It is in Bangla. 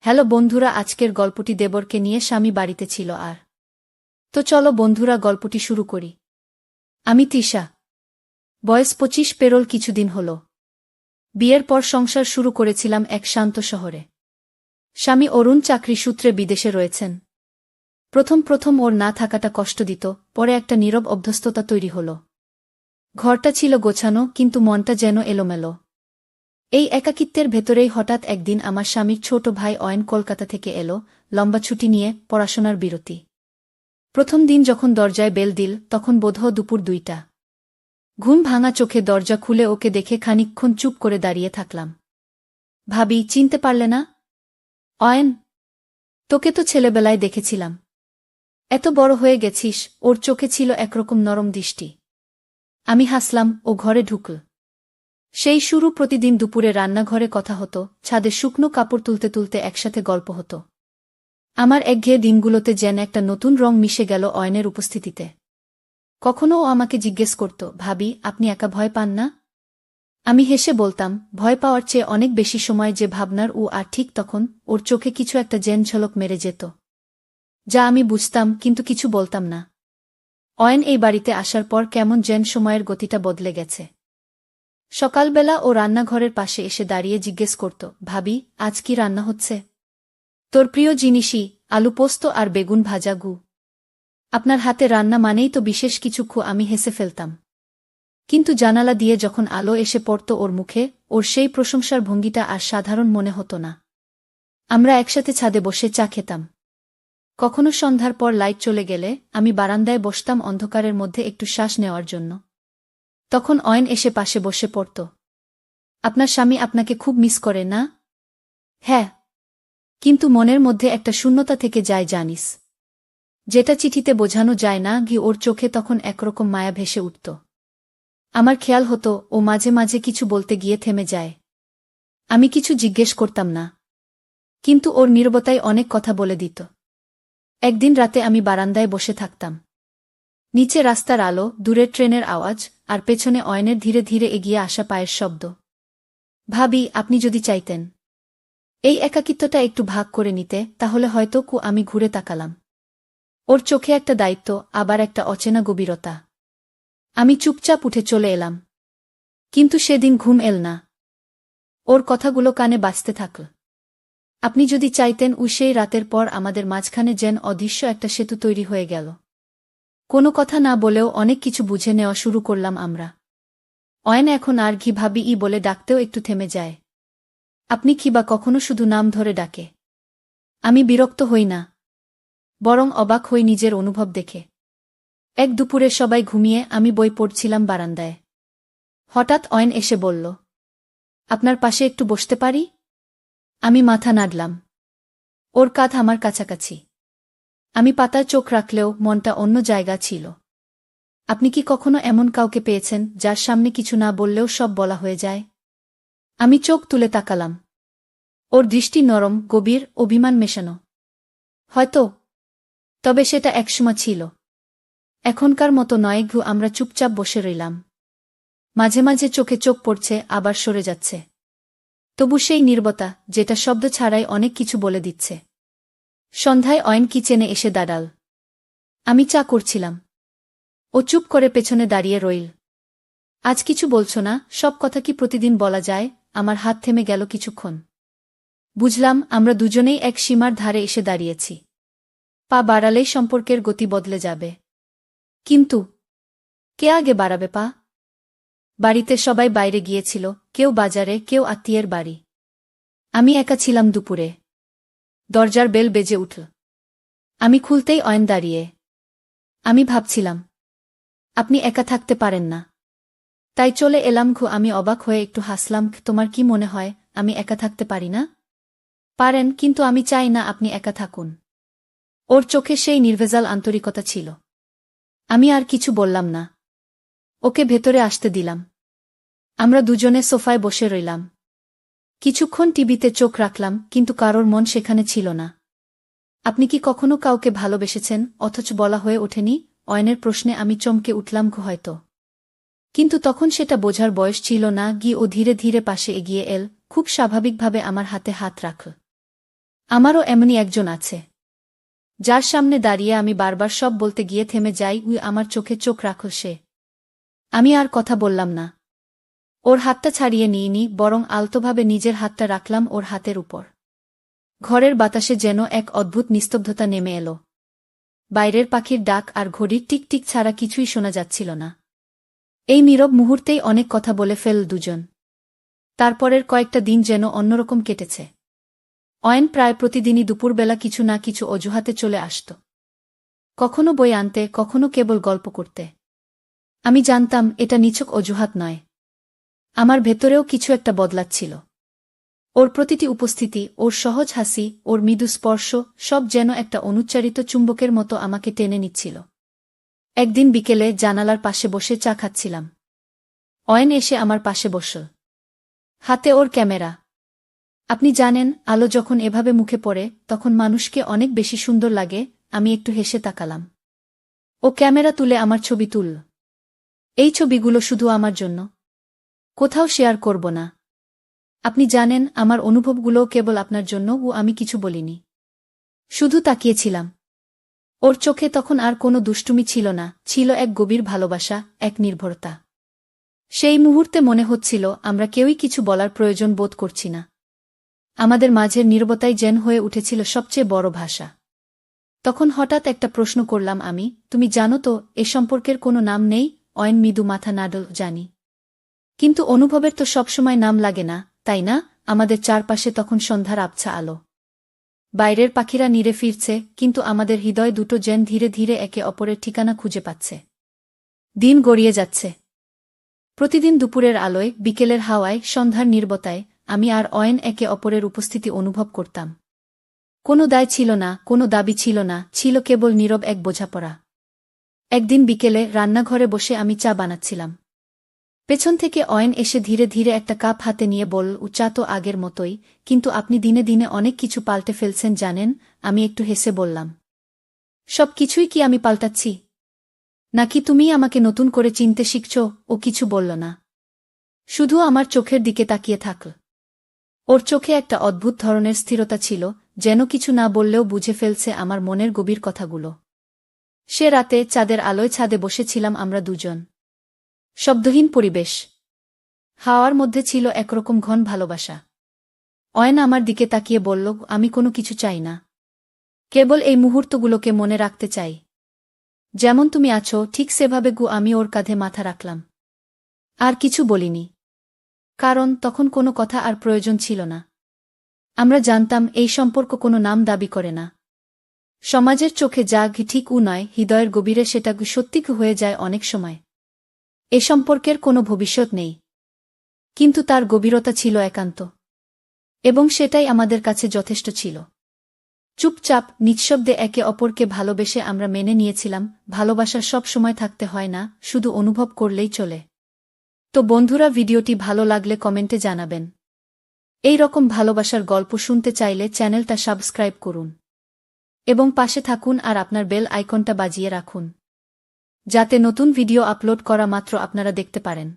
হ্যালো বন্ধুরা, আজকের গল্পটি দেবরকে নিয়ে স্বামী বাড়িতে ছিল আর তো চলো বন্ধুরা গল্পটি শুরু করি। আমি তৃষা, বয়স 25 পেরোল কিছুদিন হল। বিয়ের পর সংসার শুরু করেছিলাম এক শান্ত শহরে। স্বামী অরুণ চাকরি সূত্রে বিদেশে রয়েছেন। প্রথম প্রথম ওর না থাকাটা কষ্ট দিত, পরে একটা নীরব অভ্যস্ততা তৈরি হল। ঘরটা ছিল গোছানো, কিন্তু মনটা যেন এলোমেলো। এই একাকিত্বের ভেতরেই হঠাৎ একদিন আমার স্বামীর ছোট ভাই অয়ন কলকাতা থেকে এলো, লম্বা ছুটি নিয়ে, পড়াশোনার বিরতি। প্রথম দিন যখন দরজায় বেল দিল, তখন বোধহয় দুপুর 2টা। ঘুম ভাঙা চোখে দরজা খুলে ওকে দেখে খানিকক্ষণ চুপ করে দাঁড়িয়ে থাকলাম। ভাবি, চিনতে পারলে না? অয়ন, তোকে তো ছেলেবেলায় দেখেছিলাম। এত বড় হয়ে গেছিস। ওর চোখে ছিল একরকম নরম দৃষ্টি। আমি হাসলাম, ও ঘরে ঢুকল। সেই শুরু। প্রতিদিন দুপুরে রান্নাঘরে কথা হতো, ছাদে শুকনো কাপড় তুলতে তুলতে একসাথে গল্প হতো। আমার একঘেয়ে দিনগুলোতে যেন একটা নতুন রং মিশে গেল অয়নের উপস্থিতিতে। কখনো ও আমাকে জিজ্ঞেস করত, ভাবি, আপনি একা ভয় পান না? আমি হেসে বলতাম, ভয় পাওয়ার চেয়ে অনেক বেশি সময় যে ভাবনার। আর ঠিক তখন ওর চোখে কিছু একটা ঝলক মেরে যেত, যা আমি বুঝতাম, কিন্তু কিছু বলতাম না। অয়ন এই বাড়িতে আসার পর কেমন যেন সময়ের গতিটা বদলে গেছে। সকালবেলা ও রান্নাঘরের পাশে এসে দাঁড়িয়ে জিজ্ঞেস করত, ভাবি, আজ কি রান্না হচ্ছে? তোর প্রিয় জিনিসই, আলু পোস্ত আর বেগুন ভাজা গু। আপনার হাতে রান্না মানেই তো বিশেষ কিছু। আমি হেসে ফেলতাম। কিন্তু জানালা দিয়ে যখন আলো এসে পড়ত ওর মুখে, ওর সেই প্রশংসার ভঙ্গিটা আর সাধারণ মনে হতো না। আমরা একসাথে ছাদে বসে চা খেতাম। কখনো সন্ধ্যার পর লাইট চলে গেলে আমি বারান্দায় বসতাম অন্ধকারের মধ্যে একটু শ্বাস নেওয়ার জন্য। তখন অয়ন এসে পাশে বসে পড়ত। আপনার স্বামী আপনাকে খুব মিস করে না? হ্যাঁ, কিন্তু মনের মধ্যে একটা শূন্যতা থেকে যায়, জানিস, যেটা চিঠিতে বোঝানো যায় না। ওর চোখে তখন একরকম মায়া ভেসে উঠত। আমার খেয়াল হতো ও মাঝে মাঝে কিছু বলতে গিয়ে থেমে যায়। আমি কিছু জিজ্ঞেস করতাম না, কিন্তু ওর নীরবতায় অনেক কথা বলে দিত। একদিন রাতে আমি বারান্দায় বসে থাকতাম। নিচে রাস্তার আলো, দূরের ট্রেনের আওয়াজ, আর পেছনে অয়নের ধীরে ধীরে এগিয়ে আসা পায়ের শব্দ। ভাবি, আপনি যদি চাইতেন এই একাকিত্বটা একটু ভাগ করে নিতে, তাহলে হয়তো। আমি ঘুরে তাকালাম। ওর চোখে একটা দায়িত্ব, আবার একটা অচেনা গভীরতা। আমি চুপচাপ উঠে চলে এলাম। কিন্তু সেদিন ঘুম এল না। ওর কথাগুলো কানে বাজতে থাকল। আপনি যদি চাইতেন। সেই রাতের পর আমাদের মাঝখানে যেন অদৃশ্য একটা সেতু তৈরি হয়ে গেল। কোনো কথা না বলেও অনেক কিছু বুঝে নেওয়া শুরু করলাম আমরা। অয়ন এখন আর ভাবি বলে ডাকতেও একটু থেমে যায়। আপনি বা কখনো শুধু নাম ধরে ডাকে। আমি বিরক্ত হই না, বরং অবাক হই নিজের অনুভব দেখে। এক দুপুরে সবাই ঘুমিয়ে আমি বই পড়ছিলাম বারান্দায়। হঠাৎ অয়ন এসে বলল, আপনার পাশে একটু বসতে পারি? আমি মাথা নাড়লাম। ওর কাঁধ আমার কাছাকাছি। আমি পাতায় চোখ রাখলেও মনটা অন্য জায়গা ছিল। আপনি কি কখনো এমন কাউকে পেয়েছেন, যার সামনে কিছু না বললেও সব বলা হয়ে যায়? আমি চোখ তুলে তাকালাম। ওর দৃষ্টি নরম, গভীর, অভিমান মেশানো। হয়তো, তবে সেটা একসময় ছিল। এখনকার মতো নয়। আমরা চুপচাপ বসে রইলাম। মাঝে মাঝে চোখে চোখ পড়ছে, আবার সরে যাচ্ছে। তবু সেই নীরবতা, যেটা শব্দ ছাড়াই অনেক কিছু বলে দিচ্ছে। সন্ধ্যায় অয়ন কিচেনে এসে দাঁড়াল। আমি চা করছিলাম। ও চুপ করে পেছনে দাঁড়িয়ে রইল। আজ কিছু বলছো না? সব কথা কি প্রতিদিন বলা যায়? আমার হাত থেমে গেল কিছুক্ষণ। বুঝলাম, আমরা দুজনেই এক সীমার ধারে এসে দাঁড়িয়েছি। পা বাড়ালেই সম্পর্কের গতি বদলে যাবে। কিন্তু কে আগে বাড়াবে পা? বাড়িতে সবাই বাইরে গিয়েছিল, কেউ বাজারে, কেউ আত্মীয়ের বাড়ি। আমি একা ছিলাম দুপুরে। দরজার বেল বেজে উঠল। আমি খুলতেই অয়ন দাঁড়িয়ে। আমি ভাবছিলাম, আপনি একা থাকতে পারেন না, তাই চলে এলাম। আমি অবাক হয়ে একটু হাসলাম। তোমার কি মনে হয় আমি একা থাকতে পারি না? পারেন, কিন্তু আমি চাই না আপনি একা থাকুন। ওর চোখে সেই নির্ভেজাল আন্তরিকতা ছিল। আমি আর কিছু বললাম না। ওকে ভেতরে আসতে দিলাম। আমরা দুজনে সোফায় বসে রইলাম। কিছুক্ষণ টিভিতে চোখ রাখলাম, কিন্তু কারোর মন সেখানে ছিল না। আপনি কি কখনো কাউকে ভালোবেসেছেন, অথচ বলা হয়ে ওঠেনি? অয়নের প্রশ্নে আমি চমকে উঠলাম। হয়তো, কিন্তু তখন সেটা বোঝার বয়স ছিল না। ও ধীরে ধীরে পাশে এগিয়ে এল, খুব স্বাভাবিকভাবে আমার হাতে হাত রাখল। আমারও এমনই একজন আছে, যার সামনে দাঁড়িয়ে আমি বারবার সব বলতে গিয়ে থেমে যাই। আমার চোখে চোখ রাখো সে। আমি আর কথা বললাম না। ওর হাতটা ছাড়িয়ে নিইনি, বরং আলতোভাবে নিজের হাতটা রাখলাম ওর হাতের উপর। ঘরের বাতাসে যেন এক অদ্ভুত নিস্তব্ধতা নেমে এলো। বাইরের পাখির ডাক আর ঘড়ির টিকটিক ছাড়া কিছুই শোনা যাচ্ছিল না। এই নীরব মুহূর্তেই অনেক কথা বলে ফেল দুজন। তারপরের কয়েকটা দিন যেন অন্যরকম কেটেছে। অয়ন প্রায় প্রতিদিনই দুপুরবেলা কিছু না কিছু অজুহাতে চলে আসত। কখনো বই আনতে, কখনো কেবল গল্প করতে। আমি জানতাম এটা নিছক অজুহাত নয়। আমার ভেতরেও কিছু একটা বদলাচ্ছিল। ওর প্রতিটি উপস্থিতি, ওর সহজ হাসি, ওর মৃদু স্পর্শ, সব যেন একটা অনুচ্চারিত চুম্বকের মতো আমাকে টেনে নিচ্ছিল। একদিন বিকেলে জানালার পাশে বসে চা খাচ্ছিলাম। অয়ন এসে আমার পাশে বসল। হাতে ওর ক্যামেরা। আপনি জানেন, আলো যখন এভাবে মুখে পড়ে তখন মানুষকে অনেক বেশি সুন্দর লাগে। আমি একটু হেসে তাকালাম। ও ক্যামেরা তুলে আমার ছবি তুলল। এই ছবিগুলো শুধু আমার জন্য। কোথাও শেয়ার করব না। আপনি জানেন, আমার অনুভবগুলোও কেবল আপনার জন্য। আমি কিছু বলিনি, শুধু তাকিয়েছিলাম। ওর চোখে তখন আর কোনো দুষ্টুমি ছিল না, ছিল এক গভীর ভালোবাসা, এক নির্ভরতা। সেই মুহূর্তে মনে হচ্ছিল আমরা কেউই কিছু বলার প্রয়োজন বোধ করছি না। আমাদের মাঝের নীরবতাই যেন হয়ে উঠেছিল সবচেয়ে বড় ভাষা। তখন হঠাৎ একটা প্রশ্ন করলাম আমি, তুমি জানো তো এ সম্পর্কের কোনো নাম নেই? অয়ন মৃদু মাথা নাড়ল। জানি, কিন্তু অনুভবের তো সবসময় নাম লাগে না, তাই না? আমাদের চারপাশে তখন সন্ধ্যার আবছা আলো। বাইরের পাখিরা নীড়ে ফিরছে, কিন্তু আমাদের হৃদয় দুটো যেন ধীরে ধীরে একে অপরের ঠিকানা খুঁজে পাচ্ছে। দিন গড়িয়ে যাচ্ছে। প্রতিদিন দুপুরের আলোয়, বিকেলের হাওয়ায়, সন্ধ্যার নীরবতায় আমি আর অয়ন একে অপরের উপস্থিতি অনুভব করতাম। কোনো দায় ছিল না, কোনো দাবি ছিল না, ছিল কেবল নীরব এক বোঝাপড়া। একদিন বিকেলে রান্নাঘরে বসে আমি চা বানাচ্ছিলাম। পেছন থেকে অয়ন এসে ধীরে ধীরে একটা কাপ হাতে নিয়ে বলল, চা তো আগের মতোই, কিন্তু আপনি দিনে দিনে অনেক কিছু পাল্টে ফেলছেন জানেন। আমি একটু হেসে বললাম, সব কিছুই কি আমি পাল্টাচ্ছি? নাকি তুমিই আমাকে নতুন করে চিনতে শিখছ? ও কিছু বলল না, শুধু আমার চোখের দিকে তাকিয়ে থাকল। ওর চোখে একটা অদ্ভুত ধরনের স্থিরতা ছিল, যেন কিছু না বললেও বুঝে ফেলছে আমার মনের গভীর কথাগুলো। সে রাতে চাঁদের আলোয় ছাদে বসেছিলাম আমরা দুজন। শব্দহীন পরিবেশ। হাওয়ার মধ্যে ছিল একরকম ঘন ভালোবাসা। অয়ন আমার দিকে তাকিয়ে বলল, আমি কোনো কিছু চাই না, কেবল এই মুহূর্তগুলোকে মনে রাখতে চাই। যেমন তুমি আছো ঠিক সেভাবে। আমি ওর কাঁধে মাথা রাখলাম। আর কিছু বলিনি, কারণ তখন কোনো কথা আর প্রয়োজন ছিল না। আমরা জানতাম এই সম্পর্ক কোনো নাম দাবি করে না। সমাজের চোখে যা ঠিক নয়, হৃদয়ের গভীরে সেটা সত্যি হয়ে যায় অনেক সময়। এ সম্পর্কের কোনো ভবিষ্যৎ নেই, কিন্তু তার গভীরতা ছিল একান্ত, এবং সেটাই আমাদের কাছে যথেষ্ট ছিল। চুপচাপ নিঃশব্দে একে অপরকে ভালোবেসে আমরা মেনে নিয়েছিলাম, ভালোবাসা সব সময় থাকতে হয় না, শুধু অনুভব করলেই চলে। তো বন্ধুরা, ভিডিওটি ভালো লাগলে কমেন্টে জানাবেন। এই রকম ভালোবাসার গল্প শুনতে চাইলে চ্যানেলটা সাবস্ক্রাইব করুন এবং পাশে থাকুন আর আপনার বেল আইকনটা বাজিয়ে রাখুন, যাতে নতুন ভিডিও আপলোড করা মাত্র আপনারা দেখতে পারেন।